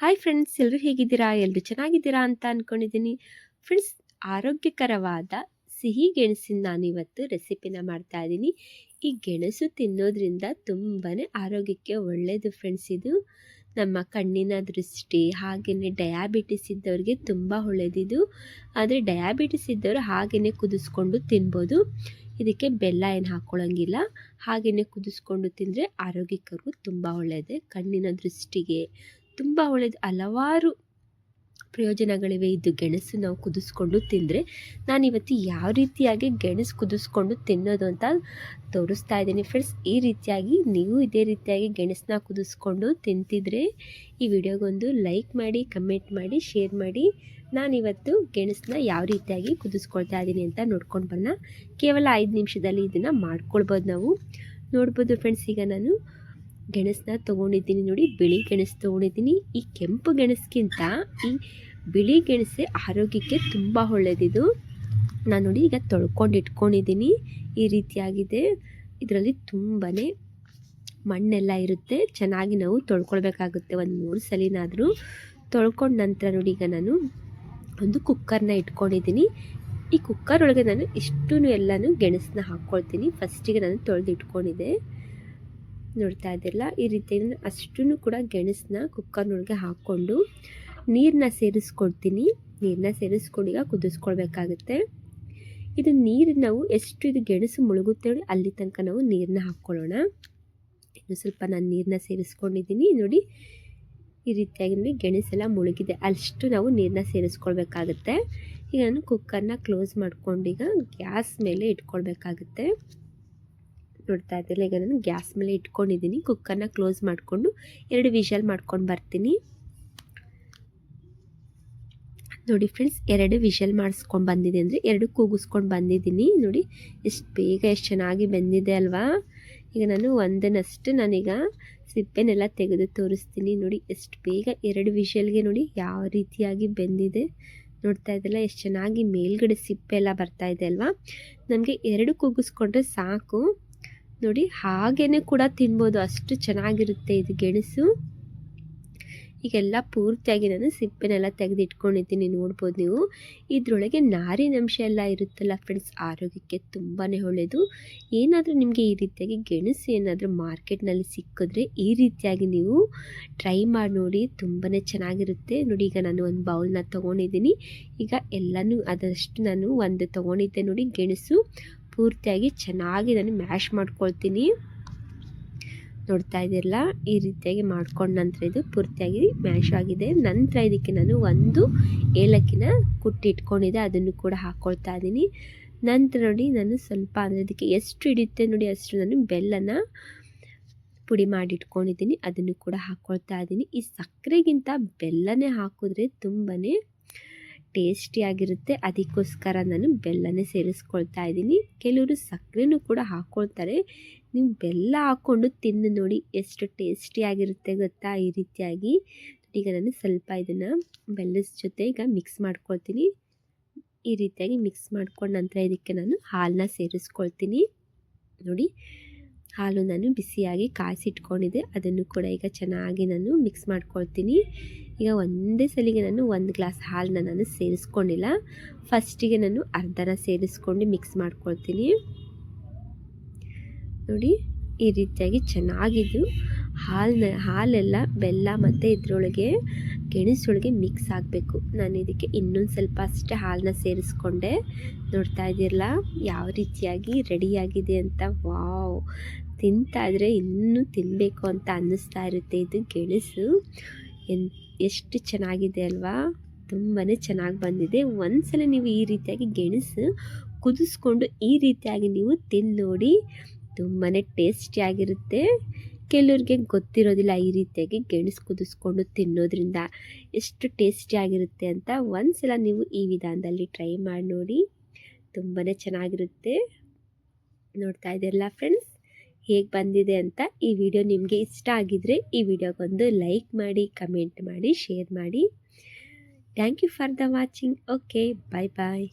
Hi friends, ಎಲ್ಲರೂ ಹೇಗಿದ್ದೀರಾ? ಎಲ್ಲರೂ ಚೆನ್ನಾಗಿದ್ದೀರಾ ಅಂತ ಅಂದ್ಕೊಂಡಿದ್ದೀನಿ. ಫ್ರೆಂಡ್ಸ್, ಆರೋಗ್ಯಕರವಾದ ಸಿಹಿ ಗೆಣಸಿನ ನಾನಿವತ್ತು ರೆಸಿಪಿನ ಮಾಡ್ತಾ ಇದ್ದೀನಿ. ಈ ಗೆಣಸು ತಿನ್ನೋದ್ರಿಂದ ತುಂಬಾ ಆರೋಗ್ಯಕ್ಕೆ ಒಳ್ಳೆಯದು ಫ್ರೆಂಡ್ಸ್. ಇದು ನಮ್ಮ ಕಣ್ಣಿನ ದೃಷ್ಟಿ ಹಾಗೆಯೇ ಡಯಾಬಿಟಿಸ್ ಇದ್ದವ್ರಿಗೆ ತುಂಬ ಒಳ್ಳೆಯದಿದು. ಆದರೆ ಡಯಾಬಿಟಿಸ್ ಇದ್ದವರು ಹಾಗೆಯೇ ಕುದಿಸ್ಕೊಂಡು ತಿನ್ಬೋದು. ಇದಕ್ಕೆ ಬೆಲ್ಲ ಏನು ಹಾಕ್ಕೊಳ್ಳೋಂಗಿಲ್ಲ. ಹಾಗೆಯೇ ಕುದಿಸ್ಕೊಂಡು ತಿಂದರೆ ಆರೋಗ್ಯಕ್ಕೂ ತುಂಬ ಒಳ್ಳೆಯದೇ. ಕಣ್ಣಿನ ದೃಷ್ಟಿಗೆ ತುಂಬ ಒಳ್ಳೆಯದು. ಹಲವಾರು ಪ್ರಯೋಜನಗಳಿವೆ ಇದು ಗೆಣಸು ನಾವು ಕುದಿಸ್ಕೊಂಡು ತಿಂದರೆ. ನಾನಿವತ್ತು ಯಾವ ರೀತಿಯಾಗಿ ಗೆಣಸು ಕುದಿಸ್ಕೊಂಡು ತಿನ್ನೋದು ಅಂತ ತೋರಿಸ್ತಾ ಇದ್ದೀನಿ ಫ್ರೆಂಡ್ಸ್. ಈ ರೀತಿಯಾಗಿ ನೀವು ಇದೇ ರೀತಿಯಾಗಿ ಗೆಣಸನ್ನ ಕುದಿಸ್ಕೊಂಡು ತಿಂತಿದ್ರೆ ಈ ವಿಡಿಯೋಗೊಂದು ಲೈಕ್ ಮಾಡಿ, ಕಮೆಂಟ್ ಮಾಡಿ, ಶೇರ್ ಮಾಡಿ. ನಾನಿವತ್ತು ಗೆಣಸನ್ನ ಯಾವ ರೀತಿಯಾಗಿ ಕುದಿಸ್ಕೊಳ್ತಾ ಇದ್ದೀನಿ ಅಂತ ನೋಡ್ಕೊಂಡು ಬರೋಣ. ಕೇವಲ 5 ನಿಮಿಷದಲ್ಲಿ ಇದನ್ನು ಮಾಡ್ಕೊಳ್ಬೋದು ನಾವು. ನೋಡ್ಬೋದು ಫ್ರೆಂಡ್ಸ್, ಈಗ ನಾನು ಗೆಣಸನ್ನ ತೊಗೊಂಡಿದ್ದೀನಿ ನೋಡಿ. ಬಿಳಿ ಗೆಣಸು ತೊಗೊಂಡಿದ್ದೀನಿ. ಈ ಕೆಂಪು ಗೆಣಸಿಗಿಂತ ಈ ಬಿಳಿ ಗೆಣಸೆ ಆರೋಗ್ಯಕ್ಕೆ ತುಂಬ ಒಳ್ಳೆಯದಿದು. ನಾನು ನೋಡಿ ಈಗ ತೊಳ್ಕೊಂಡು ಇಟ್ಕೊಂಡಿದ್ದೀನಿ. ಈ ರೀತಿಯಾಗಿದೆ. ಇದರಲ್ಲಿ ತುಂಬಾ ಮಣ್ಣೆಲ್ಲ ಇರುತ್ತೆ. ಚೆನ್ನಾಗಿ ನಾವು ತೊಳ್ಕೊಳ್ಬೇಕಾಗುತ್ತೆ. ಒಂದು 3 ಸಲಿನಾದರೂ ತೊಳ್ಕೊಂಡ ನಂತರ ನೋಡಿ ಈಗ ನಾನು ಒಂದು ಕುಕ್ಕರ್ನ ಇಟ್ಕೊಂಡಿದ್ದೀನಿ. ಈ ಕುಕ್ಕರ್ ಒಳಗೆ ನಾನು ಇಷ್ಟೂ ಎಲ್ಲನೂ ಗೆಣಸನ್ನ ಹಾಕ್ಕೊಳ್ತೀನಿ. ಫಸ್ಟಿಗೆ ನಾನು ತೊಳೆದು ಇಟ್ಕೊಂಡಿದ್ದೆ, ನೋಡ್ತಾ ಇದ್ದಿಲ್ಲ. ಈ ರೀತಿ ಅಷ್ಟೂ ಕೂಡ ಗೆಣಸನ್ನ ಕುಕ್ಕರ್ನೊಳಗೆ ಹಾಕ್ಕೊಂಡು ನೀರನ್ನ ಸೇರಿಸ್ಕೊಳ್ತೀನಿ. ನೀರನ್ನ ಸೇರಿಸ್ಕೊಂಡು ಈಗ ಕುದಿಸ್ಕೊಳ್ಬೇಕಾಗುತ್ತೆ. ಇದು ನೀರು ನಾವು ಎಷ್ಟು ಇದು ಗೆಣಸು ಮುಳುಗುತ್ತೆ ನೋಡಿ ಅಲ್ಲಿ ತನಕ ನಾವು ನೀರನ್ನ ಹಾಕ್ಕೊಳ್ಳೋಣ. ಇನ್ನು ಸ್ವಲ್ಪ ನಾನು ನೀರನ್ನ ಸೇರಿಸ್ಕೊಂಡಿದ್ದೀನಿ ನೋಡಿ. ಈ ರೀತಿಯಾಗಿ ನೋಡಿ ಗೆಣಸೆಲ್ಲ ಮುಳುಗಿದೆ, ಅಷ್ಟು ನಾವು ನೀರನ್ನ ಸೇರಿಸ್ಕೊಳ್ಬೇಕಾಗುತ್ತೆ. ಈಗ ನಾನು ಕುಕ್ಕರ್ನ ಕ್ಲೋಸ್ ಮಾಡ್ಕೊಂಡು ಈಗ ಗ್ಯಾಸ್ ಮೇಲೆ ಇಟ್ಕೊಳ್ಬೇಕಾಗುತ್ತೆ. ನೋಡ್ತಾ ಇದ್ದಿಲ್ಲ, ಈಗ ನಾನು ಗ್ಯಾಸ್ ಮೇಲೆ ಇಟ್ಕೊಂಡಿದ್ದೀನಿ. ಕುಕ್ಕರ್ನ ಕ್ಲೋಸ್ ಮಾಡಿಕೊಂಡು 2 ವಿಷಲ್ ಮಾಡ್ಕೊಂಡು ಬರ್ತೀನಿ. ನೋಡಿ ಫ್ರೆಂಡ್ಸ್, 2 ವಿಷಲ್ ಮಾಡಿಸ್ಕೊಂಡು ಬಂದಿದೆ ಅಂದರೆ 2 ಕೂಗಿಸ್ಕೊಂಡು ಬಂದಿದ್ದೀನಿ. ನೋಡಿ ಎಷ್ಟು ಬೇಗ ಎಷ್ಟು ಚೆನ್ನಾಗಿ ಬೆಂದಿದೆ ಅಲ್ವಾ. ಈಗ ನಾನು ಒಂದನ್ನಷ್ಟು ನಾನೀಗ ಸಿಪ್ಪೆನೆಲ್ಲ ತೆಗೆದು ತೋರಿಸ್ತೀನಿ. ನೋಡಿ ಎಷ್ಟು ಬೇಗ 2 ವಿಷಲ್ಗೆ ನೋಡಿ ಯಾವ ರೀತಿಯಾಗಿ ಬೆಂದಿದೆ. ನೋಡ್ತಾ ಇದ್ದಲ್ಲ ಎಷ್ಟು ಚೆನ್ನಾಗಿ ಮೇಲ್ಗಡೆ ಸಿಪ್ಪೆ ಎಲ್ಲ ಬರ್ತಾ ಇದೆ ಅಲ್ವಾ. ನಮಗೆ 2 ಕೂಗಿಸ್ಕೊಂಡ್ರೆ ಸಾಕು ನೋಡಿ. ಹಾಗೇ ಕೂಡ ತಿನ್ಬೋದು, ಅಷ್ಟು ಚೆನ್ನಾಗಿರುತ್ತೆ ಇದು ಗೆಣಸು. ಈಗೆಲ್ಲ ಪೂರ್ತಿಯಾಗಿ ನಾನು ಸಿಪ್ಪೆನೆಲ್ಲ ತೆಗೆದು ಇಟ್ಕೊಂಡಿದ್ದೀನಿ. ನೋಡ್ಬೋದು ನೀವು. ಇದರೊಳಗೆ ನಾರಿನಂಶ ಎಲ್ಲ ಇರುತ್ತಲ್ಲ ಫ್ರೆಂಡ್ಸ್, ಆರೋಗ್ಯಕ್ಕೆ ತುಂಬಾ ಒಳ್ಳೆಯದು. ಏನಾದರೂ ನಿಮಗೆ ಈ ರೀತಿಯಾಗಿ ಗೆಣಸು ಏನಾದರೂ ಮಾರ್ಕೆಟ್ನಲ್ಲಿ ಸಿಕ್ಕಿದ್ರೆ ಈ ರೀತಿಯಾಗಿ ನೀವು ಟ್ರೈ ಮಾಡಿ ನೋಡಿ, ತುಂಬಾ ಚೆನ್ನಾಗಿರುತ್ತೆ. ನೋಡಿ ಈಗ ನಾನು ಒಂದು ಬೌಲ್ನ ತೊಗೊಂಡಿದ್ದೀನಿ. ಈಗ ಎಲ್ಲನೂ ಅದಷ್ಟು ನಾನು ಒಂದು ತೊಗೊಂಡಿದ್ದೆ ನೋಡಿ ಗೆಣಸು. ಪೂರ್ತಿಯಾಗಿ ಚೆನ್ನಾಗಿ ನಾನು ಮ್ಯಾಶ್ ಮಾಡ್ಕೊಳ್ತೀನಿ. ನೋಡ್ತಾ ಇದ್ದೀರಲ್ಲ, ಈ ರೀತಿಯಾಗಿ ಮಾಡ್ಕೊಂಡ ನಂತರ ಇದು ಪೂರ್ತಿಯಾಗಿ ಮ್ಯಾಶ್ ಆಗಿದೆ. ನಂತರ ಇದಕ್ಕೆ ನಾನು ಒಂದು ಏಲಕ್ಕಿನ ಕುಟ್ಟಿ ಇಟ್ಕೊಂಡಿದ್ದೆ, ಅದನ್ನು ಕೂಡ ಹಾಕ್ಕೊಳ್ತಾ ಇದ್ದೀನಿ. ನಂತರ ನೋಡಿ ನಾನು ಸ್ವಲ್ಪ ಅಂದರೆ ಇದಕ್ಕೆ ಎಷ್ಟು ಹಿಡಿಯುತ್ತೆ ನೋಡಿ ಅಷ್ಟು ನಾನು ಬೆಲ್ಲನ ಪುಡಿ ಮಾಡಿ ಇಟ್ಕೊಂಡಿದ್ದೀನಿ, ಅದನ್ನು ಕೂಡ ಹಾಕ್ಕೊಳ್ತಾ ಇದ್ದೀನಿ. ಈ ಸಕ್ಕರೆಗಿಂತ ಬೆಲ್ಲನೇ ಹಾಕಿದ್ರೆ ತುಂಬಾ ಟೇಸ್ಟಿಯಾಗಿರುತ್ತೆ. ಅದಕ್ಕೋಸ್ಕರ ನಾನು ಬೆಲ್ಲನೇ ಸೇರಿಸ್ಕೊಳ್ತಾ ಇದ್ದೀನಿ. ಕೆಲವರು ಸಕ್ಕರೆನೂ ಕೂಡ ಹಾಕ್ಕೊಳ್ತಾರೆ. ನೀವು ಬೆಲ್ಲ ಹಾಕ್ಕೊಂಡು ತಿಂದು ನೋಡಿ ಎಷ್ಟು ಟೇಸ್ಟಿಯಾಗಿರುತ್ತೆ ಗೊತ್ತಾ. ಈ ರೀತಿಯಾಗಿ ಈಗ ನಾನು ಸ್ವಲ್ಪ ಇದನ್ನು ಬೆಲ್ಲದ ಜೊತೆ ಈಗ ಮಿಕ್ಸ್ ಮಾಡ್ಕೊಳ್ತೀನಿ. ಈ ರೀತಿಯಾಗಿ ಮಿಕ್ಸ್ ಮಾಡ್ಕೊಂಡ ನಂತರ ಇದಕ್ಕೆ ನಾನು ಹಾಲನ್ನ ಸೇರಿಸ್ಕೊಳ್ತೀನಿ. ನೋಡಿ, ಹಾಲು ನಾನು ಬಿಸಿಯಾಗಿ ಕಾಯಿಸಿಟ್ಕೊಂಡಿದ್ದೆ, ಅದನ್ನು ಕೂಡ ಈಗ ಚೆನ್ನಾಗಿ ನಾನು ಮಿಕ್ಸ್ ಮಾಡ್ಕೊಳ್ತೀನಿ. ಈಗ ಒಂದೇ ಸಲಿಗೆ ನಾನು 1 ಗ್ಲಾಸ್ ಹಾಲನ್ನ ನಾನು ಸೇರಿಸ್ಕೊಂಡಿಲ್ಲ. ಫಸ್ಟಿಗೆ ನಾನು ಅರ್ಧನ ಸೇರಿಸ್ಕೊಂಡು ಮಿಕ್ಸ್ ಮಾಡ್ಕೊಳ್ತೀನಿ. ನೋಡಿ ಈ ರೀತಿಯಾಗಿ ಚೆನ್ನಾಗಿದ್ದು ಹಾಲೆಲ್ಲ ಬೆಲ್ಲ ಮತ್ತು ಇದರೊಳಗೆ ಗೆಣಸೊಳಗೆ ಮಿಕ್ಸ್ ಆಗಬೇಕು. ನಾನು ಇದಕ್ಕೆ ಇನ್ನೊಂದು ಸ್ವಲ್ಪ ಅಷ್ಟೇ ಹಾಲನ್ನ ಸೇರಿಸ್ಕೊಂಡೆ. ನೋಡ್ತಾ ಇದ್ದೀರಲ್ಲ ಯಾವ ರೀತಿಯಾಗಿ ರೆಡಿಯಾಗಿದೆ ಅಂತ. ವಾವ್, ತಿಂತಾ ಇದ್ರೆ ಇನ್ನೂ ತಿನ್ನಬೇಕು ಅಂತ ಅನ್ನಿಸ್ತಾ ಇರುತ್ತೆ. ಇದು ಗೆಣಸು ಎಷ್ಟು ಚೆನ್ನಾಗಿದೆ ಅಲ್ವಾ. ತುಂಬಾ ಚೆನ್ನಾಗಿ ಬಂದಿದೆ. ಒಂದ್ಸಲ ನೀವು ಈ ರೀತಿಯಾಗಿ ಗೆಣಸು ಕುದಿಸ್ಕೊಂಡು ಈ ರೀತಿಯಾಗಿ ನೀವು ತಿಂದು ನೋಡಿ, ತುಂಬಾ ಟೇಸ್ಟಿಯಾಗಿರುತ್ತೆ. ಕೆಲವ್ರಿಗೆ ಗೊತ್ತಿರೋದಿಲ್ಲ ಈ ರೀತಿಯಾಗಿ ಗೆಣಸು ಕುದಿಸ್ಕೊಂಡು ತಿನ್ನೋದ್ರಿಂದ ಎಷ್ಟು ಟೇಸ್ಟಿಯಾಗಿರುತ್ತೆ ಅಂತ. ಒಂದ್ಸಲ ನೀವು ಈ ವಿಧಾನದಲ್ಲಿ ಟ್ರೈ ಮಾಡಿ ನೋಡಿ, ತುಂಬಾ ಚೆನ್ನಾಗಿರುತ್ತೆ. ನೋಡ್ತಾ ಇದ್ದೀರಲ್ಲ ಫ್ರೆಂಡ್ಸ್, ಹೇಗೆ ಬಂದಿದೆ ಅಂತ. ಈ ವಿಡಿಯೋ ನಿಮಗೆ ಇಷ್ಟ ಆಗಿದ್ರೆ ಈ ವಿಡಿಯೋಗೊಂದು ಲೈಕ್ ಮಾಡಿ, ಕಮೆಂಟ್ ಮಾಡಿ, ಶೇರ್ ಮಾಡಿ. Thank you for the watching. Okay, bye bye.